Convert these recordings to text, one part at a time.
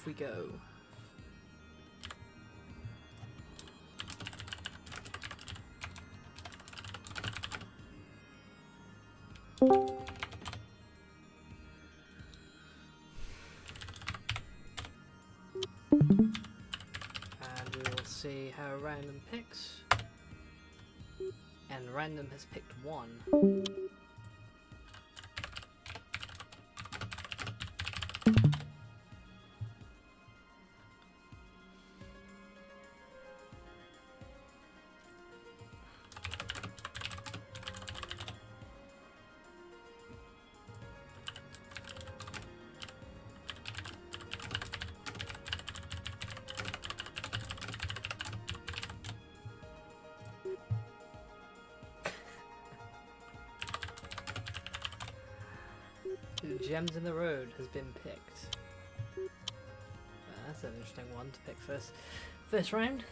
off we go. And we will see how random picks. And random has picked 1. Gems in the Road has been picked. That's an interesting one to pick first round.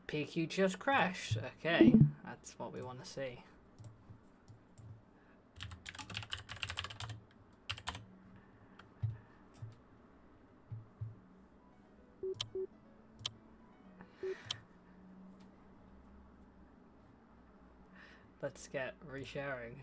PQ just crashed. Okay, that's what we want to see. Let's get resharing.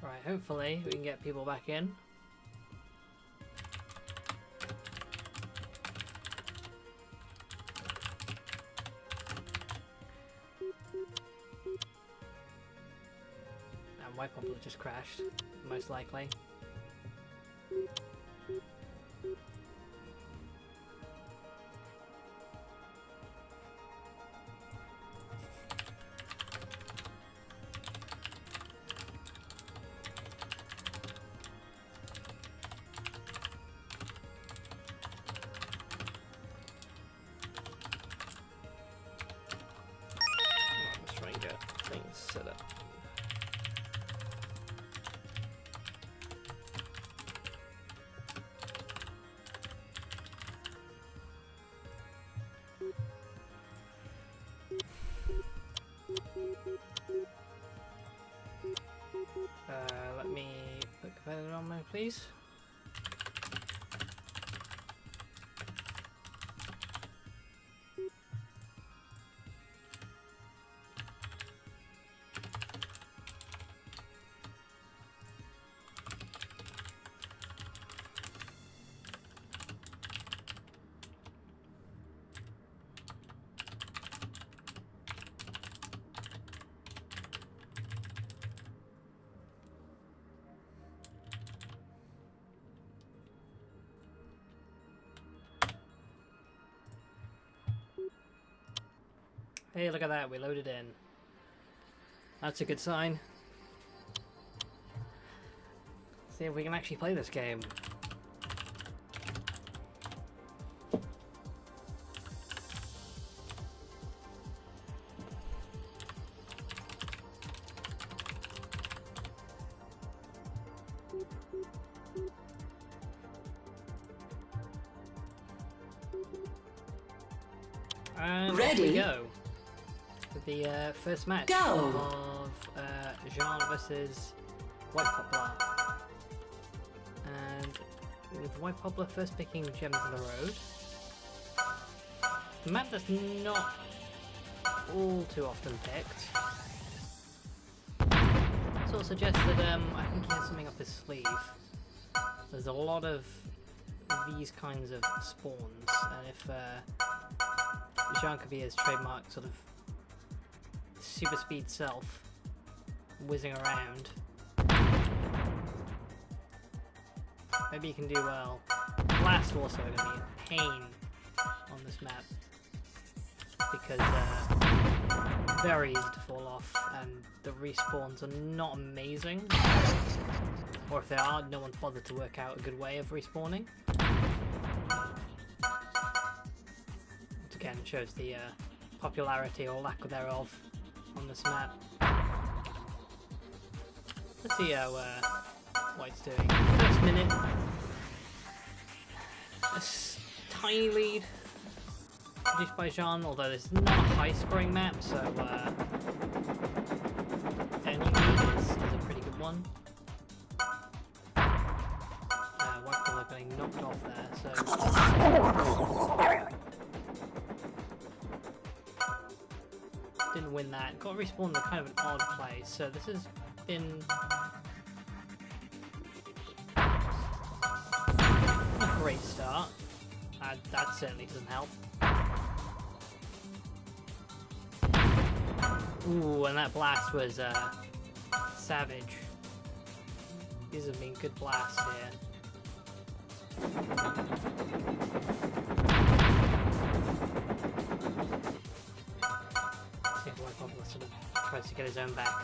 Right, hopefully we can get people back in. And Whitepoplar just crashed, most likely. Let's try and get things set up. Let me put competitor on mode, please. Hey, look at that, we loaded in. That's a good sign. See if we can actually play this game. And ready? Off we go. With the first match of Jean versus Whitepoplar. And with Whitepoplar first picking Gems in the Road. A map that's not all too often picked. Sort of suggests that I think he has something up his sleeve. There's a lot of these kinds of spawns, and if Jean could be his trademark sort of super speed self whizzing around. Maybe you can do well. Blast also going to be a pain on this map because very easy to fall off, and the respawns are not amazing. Or if they are, no one's bothered to work out a good way of respawning. Which again shows the popularity or lack thereof on this map. Let's see how White's doing. First minute, a tiny lead produced by Jean, although this is not a high scoring map, so any lead is a pretty good one. Whitepoplar getting knocked off there, so didn't win that. Got respawned in kind of an odd place, so this has been a great start. That certainly doesn't help. Ooh, and that blast was savage. These have been good blasts here. See if Whitepoplar sort of tries to get his own back.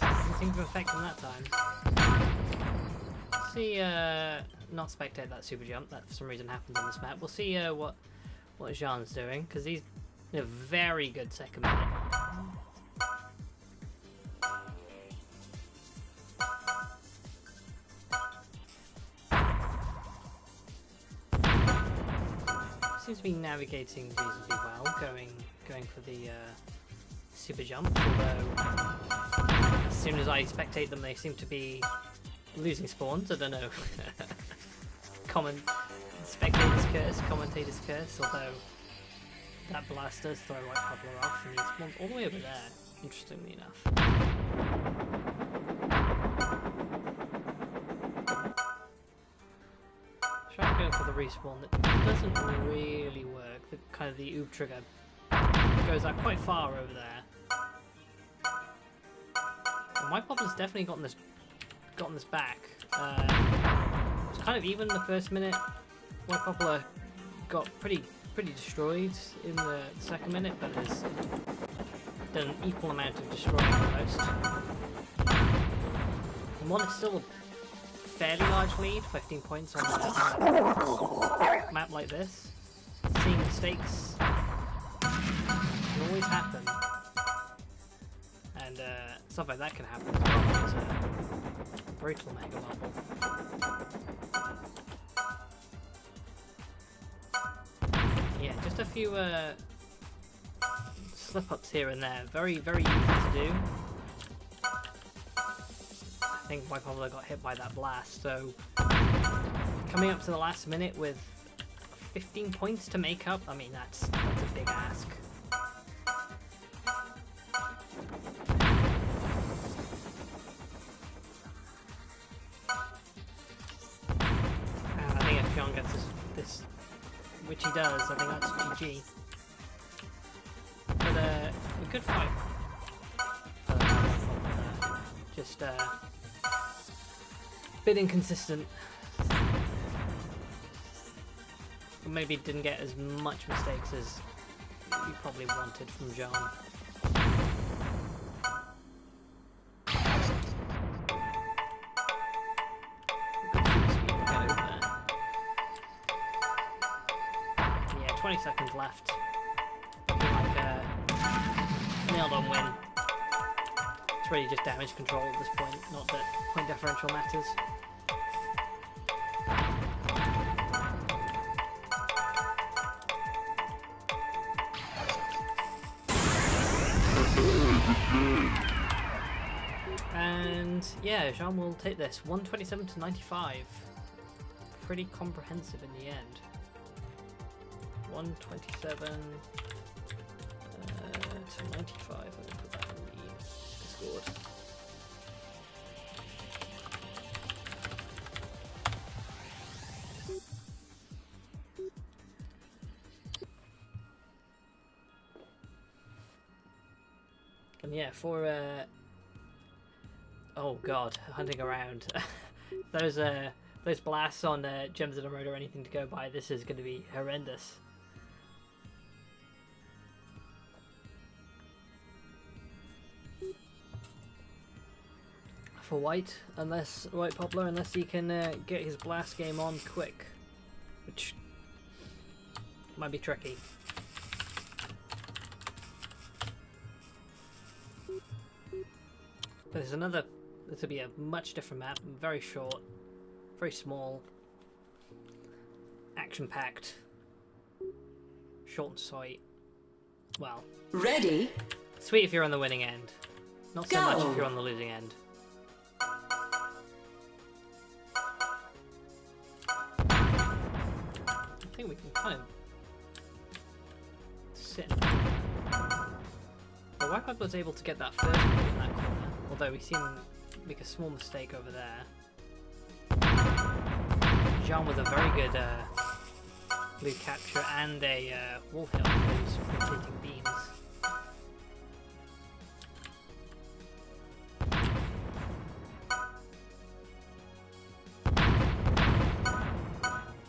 Didn't seem to affect him that time. Let's see, not spectate that super jump. That for some reason happens on this map. We'll see what Jean's doing, because he's in a very good second minute. Seems to be navigating reasonably well, going for the super jump, although as soon as I spectate them they seem to be losing spawns. I don't know. Spectator's curse, commentator's curse, although that blast does throw Whitepoplar off and he spawns all the way over there, interestingly enough. Try going for the respawn. That doesn't really work. The kind of the oob trigger goes out quite far over there. And Whitepoplar's definitely gotten this back. It's kind of even the first minute. Whitepoplar got pretty destroyed in the second minute, but has done an equal amount of destroying almost. And one is still a fairly large lead, 15 points on a map like this. Seeing mistakes can always happen, and stuff like that can happen as well. It's a brutal mega marble. Yeah, just a few slip-ups here and there. Very easy to do. I think Whitepoplar got hit by that blast, so coming up to the last minute with 15 points to make up, I mean, that's a big ask. And I think if Sean gets this, which he does, I think that's GG. But a good fight. Just a bit inconsistent. Or maybe didn't get as much mistakes as you probably wanted from John. Yeah, 20 seconds left. Like a nailed on win. It's really just damage control at this point, not that point differential matters. And yeah, Jean will take this 127 to 95. Pretty comprehensive in the end. 127 to 95. I'm going to put that in the Discord. And yeah, for oh god, hunting around. Those blasts on Gems of the Road or anything to go by, this is going to be horrendous. For Whitepoplar, unless he can get his blast game on quick, which might be tricky. But there's another. This will be a much different map, very short, very small, action-packed, short and sweet. Well, ready. Sweet if you're on the winning end, not so much if you're on the losing end. I think we can kind of sit. Well, Whitepoplar was able to get that first move in that corner, although we seem to make a small mistake over there. Jean with a very good blue capture and a wall hit on those rotating beams.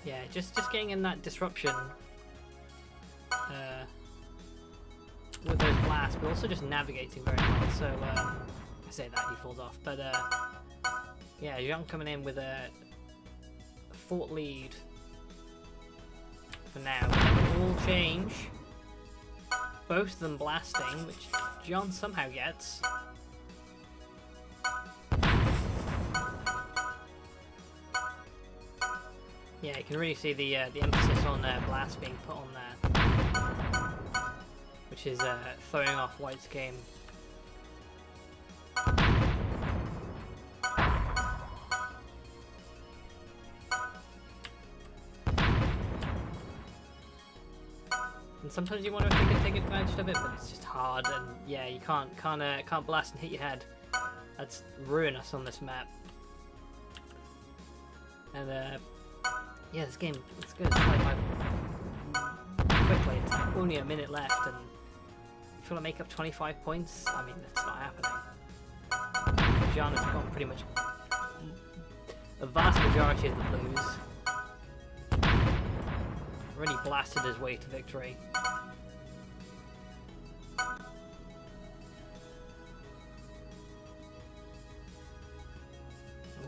Yeah, just getting in that disruption with those blasts, but also just navigating very well. So I say that he falls off, but yeah, Jean coming in with a fort lead for now. It will change. Both of them blasting, which Jean somehow gets. Yeah, you can really see the emphasis on blast being put on there, which is throwing off White's game. And sometimes you want to take advantage of it, but it's just hard, and yeah, you can't blast and hit your head. That's ruinous on this map. And yeah, this game, it's going to slide by quickly. It's only a minute left, and if you want to make up 25 points, I mean, that's not happening. Jean has got pretty much a vast majority of the blues. Really blasted his way to victory.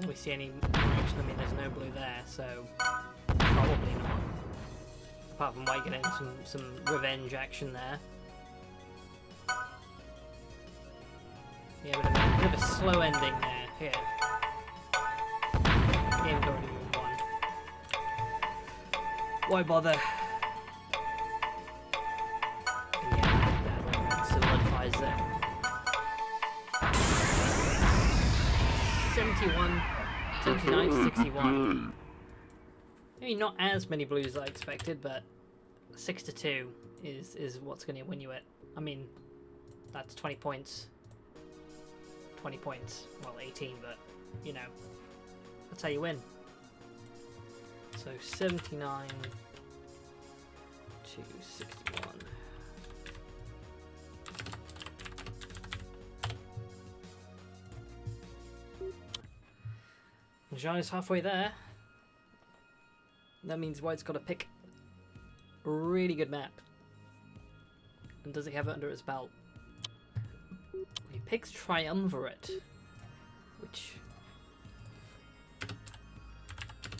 Will we see any more action? I mean, there's no blue there, so probably not. Apart from White getting some revenge action there. Yeah, but a bit of a slow ending there. Here. Game's already been won. Why bother? And yeah, that solidifies it. 79 to 61. Maybe not as many blues as I expected, but 6 to 2 is what's going to win you it. I mean, that's 20 points. 20 points. Well, 18, but you know, that's how you win. So 79 to 61. Jean is halfway there. That means White's got to pick a really good map. And does he have it under his belt? He picks Triumvirate, which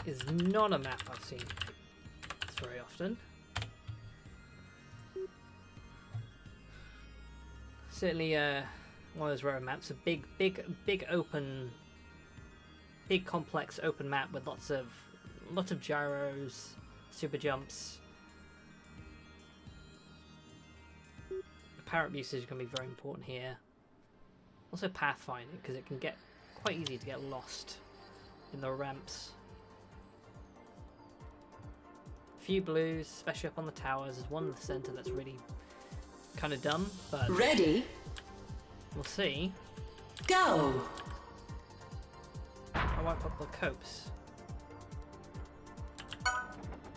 is not a map I've seen very often. Certainly one of those rare maps, a big open, big complex open map with lots of gyros, super jumps. Parrot usage is going to be very important here. Also pathfinding, because it can get quite easy to get lost in the ramps. Few blues, especially up on the towers. There's one in the center that's really kind of dumb, but ready. We'll see. Go. How Whitepoplar copes.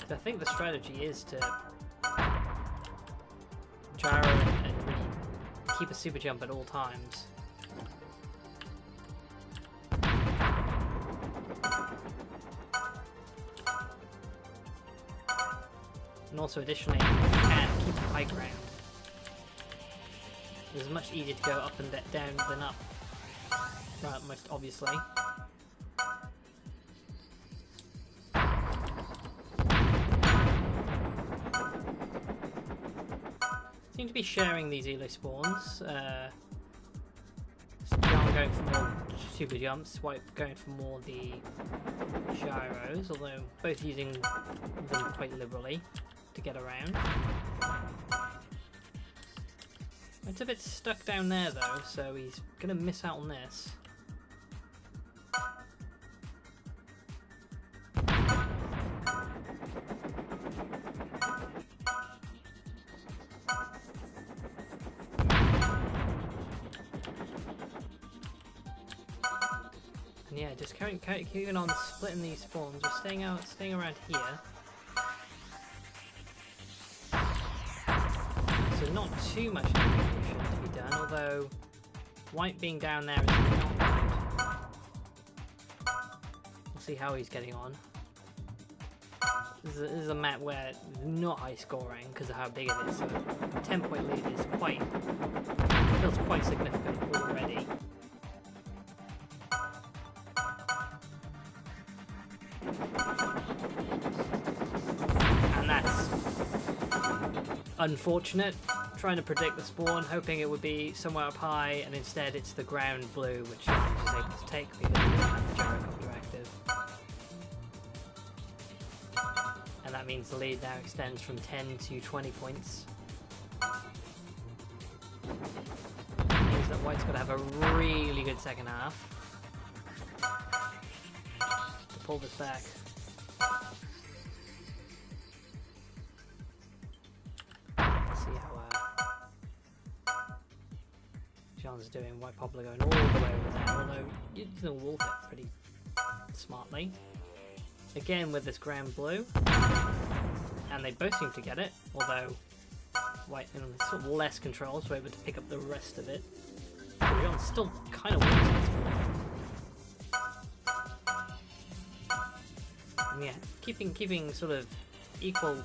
So I think the strategy is to gyro and really to keep a super jump at all times. And also additionally, if you can, keep the high ground. It's much easier to go up and down than up. Right, most obviously. Seem to be sharing these elo spawns. John going for more super jumps, White going for more the gyros, although both using them quite liberally to get around. It's a bit stuck down there though, so he's gonna miss out on this. And yeah, just keeping on splitting these spawns. We're staying around here. So not too much execution to be done, although White being down there is not good. We'll see how he's getting on. This is a map where it's not high scoring because of how big it is, so 10-point lead is feels quite significant already. And that's unfortunate. Trying to predict the spawn, hoping it would be somewhere up high, and instead it's the ground blue, which he's able to take because he doesn't have the gyrocopter active. And that means the lead now extends from 10 to 20 points. That means that White's got to have a really good second half to pull this back. John's doing Whitepoplar going all the way over there, although you can wolf it pretty smartly. Again with this ground blue, and they both seem to get it, although White in sort of less control, so able to pick up the rest of it. So John still kind of wins this one. And yeah, keeping sort of equal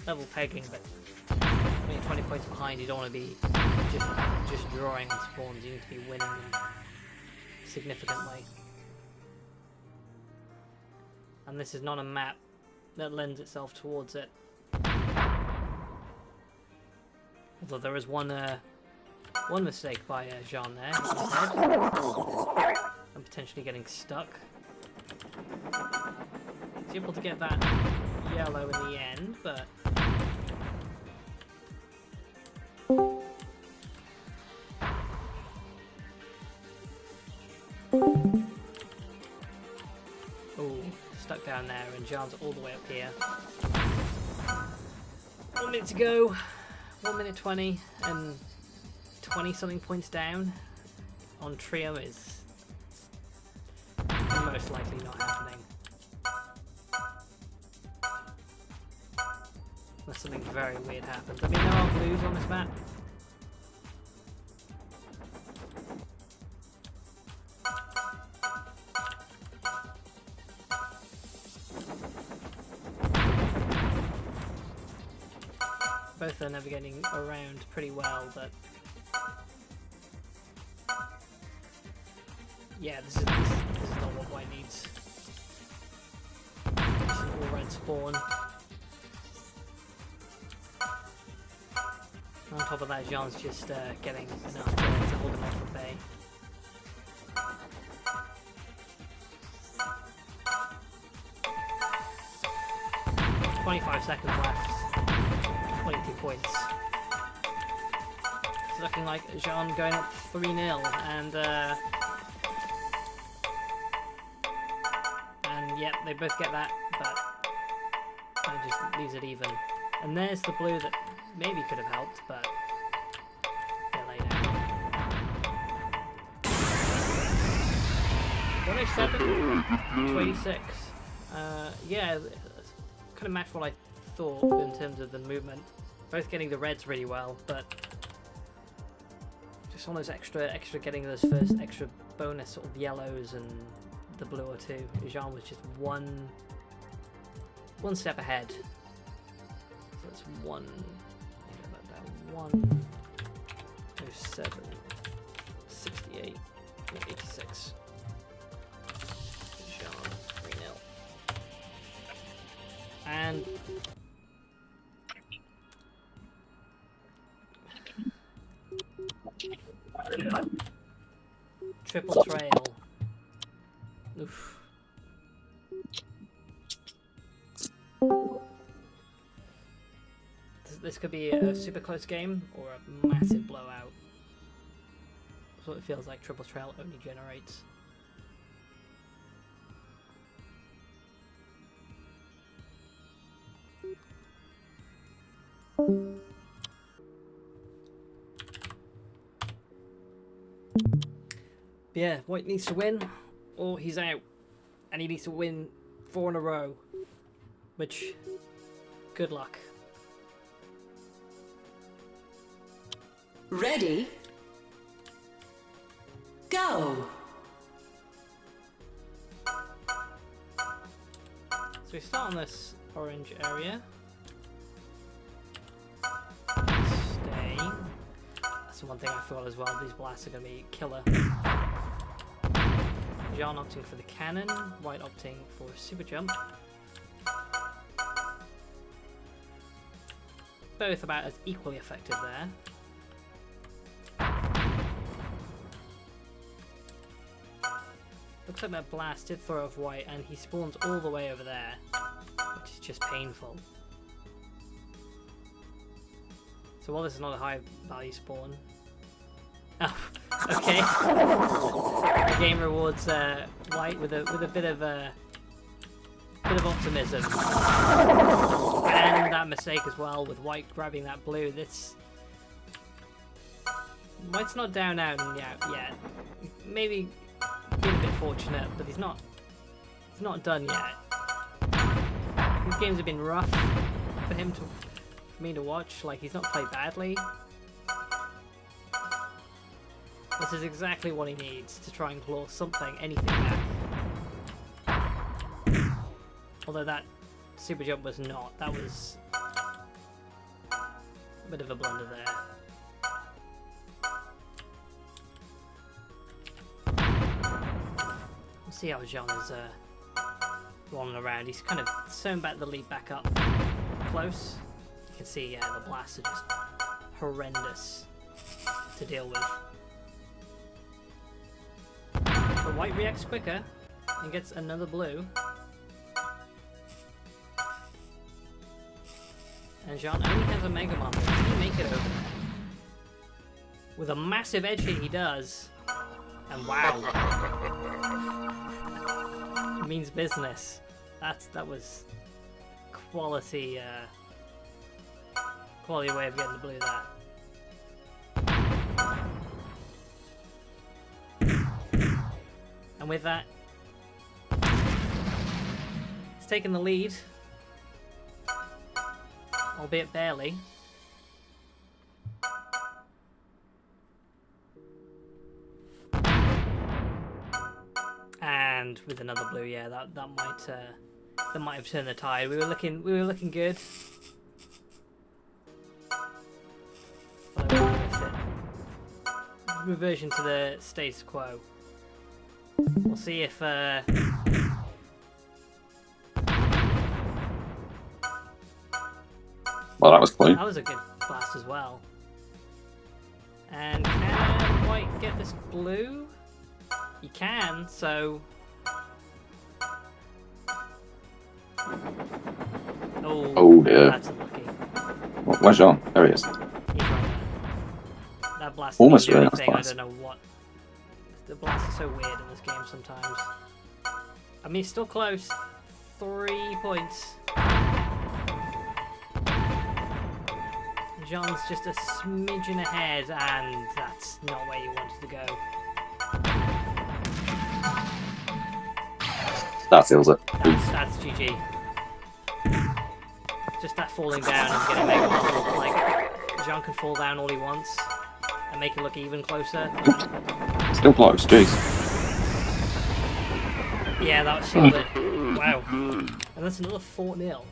level pegging, but when you're 20 points behind, you don't want to be just drawing on spawns. You need to be winning them significantly. And this is not a map that lends itself towards it. Although there is one mistake by Jean there, and potentially getting stuck. He's able to get that yellow in the end, but stuck down there, and John's all the way up here. 1 minute to go, 1 minute 20, and 20 something points down on Trio is most likely not happening. Unless something very weird happens. I mean, there are blues on this map. Both are navigating around pretty well, but yeah, this is not what White needs. This is all red spawn. On top of that, Jean's just getting enough to hold him off at bay. Got 25 seconds left. 22 points. It's looking like Jean going up 3-0, and yeah, they both get that, but that just leaves it even. And there's the blue that maybe could have helped, but they're laid out. 107, 26. Yeah, kind of matched what I thought in terms of the movement. Both getting the reds really well, but Just on those extra getting those first extra bonus sort of yellows and the blue or two. Jean was just one step ahead. So that's 107, 68, 86. Jean 3-0. And triple trail. Oof. This could be a super close game or a massive blowout. That's what it feels like triple trail only generates. Yeah, White needs to win or he's out. And he needs to win 4 in a row. Which, good luck. Ready? Go! So we start on this orange area. Stay. That's the one thing I forgot as well. These blasts are going to be killer. Jean opting for the cannon. White opting for super jump. Both about as equally effective there. Looks like that blast did throw off White and he spawns all the way over there, which is just painful. So while this is not a high value spawn... Oh, okay. The game rewards White with a bit of optimism. And that mistake as well with White grabbing that blue. White's not down out and out yet. Maybe been a bit fortunate, but he's not done yet. These games have been rough for me to watch. Like, he's not played badly. This is exactly what he needs to try and claw anything back. Although that super jump was not. That was a bit of a blunder there. We'll see how Jean is rolling around. He's kind of sewn back the lead back up close. You can see, yeah, the blasts are just horrendous to deal with. But White reacts quicker and gets another blue. And Jean only has a Mega Mom. Can he make it over there? With a massive edge hit he does. And wow. It means business. That was quality quality way of getting the blue there. And with that, he's taken the lead. Albeit barely. And with another blue, yeah, that might have turned the tide. We were looking good. But I won't miss it. Reversion to the status quo. We'll see if Well, that was clean. that was a good blast as well. And can White get this blue? He can, so... Oh dear. That's unlucky. Where's Jean? There he is. He's right there. That blast Almost didn't do really nice anything. I blast. don't know what... The blasts are so weird in this game sometimes. I mean, it's still close. 3 points. Jean's just a smidgen ahead, and that's not where you wanted to go. That seals it. That's GG. Just that falling down and getting Mega Bundle. Like, Jean can fall down all he wants. and make it look even closer. Still close, jeez. Yeah, that sealed it. Wow. And that's another 4-0.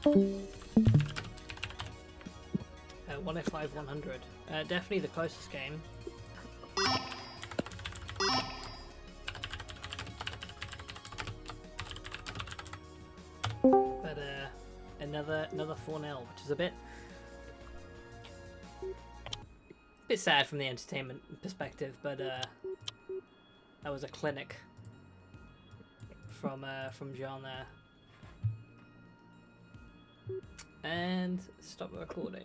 Uh, 105, 100. Definitely the closest game. But another 4-0, which is a bit sad from the entertainment perspective, but that was a clinic from John there. And stop the recording.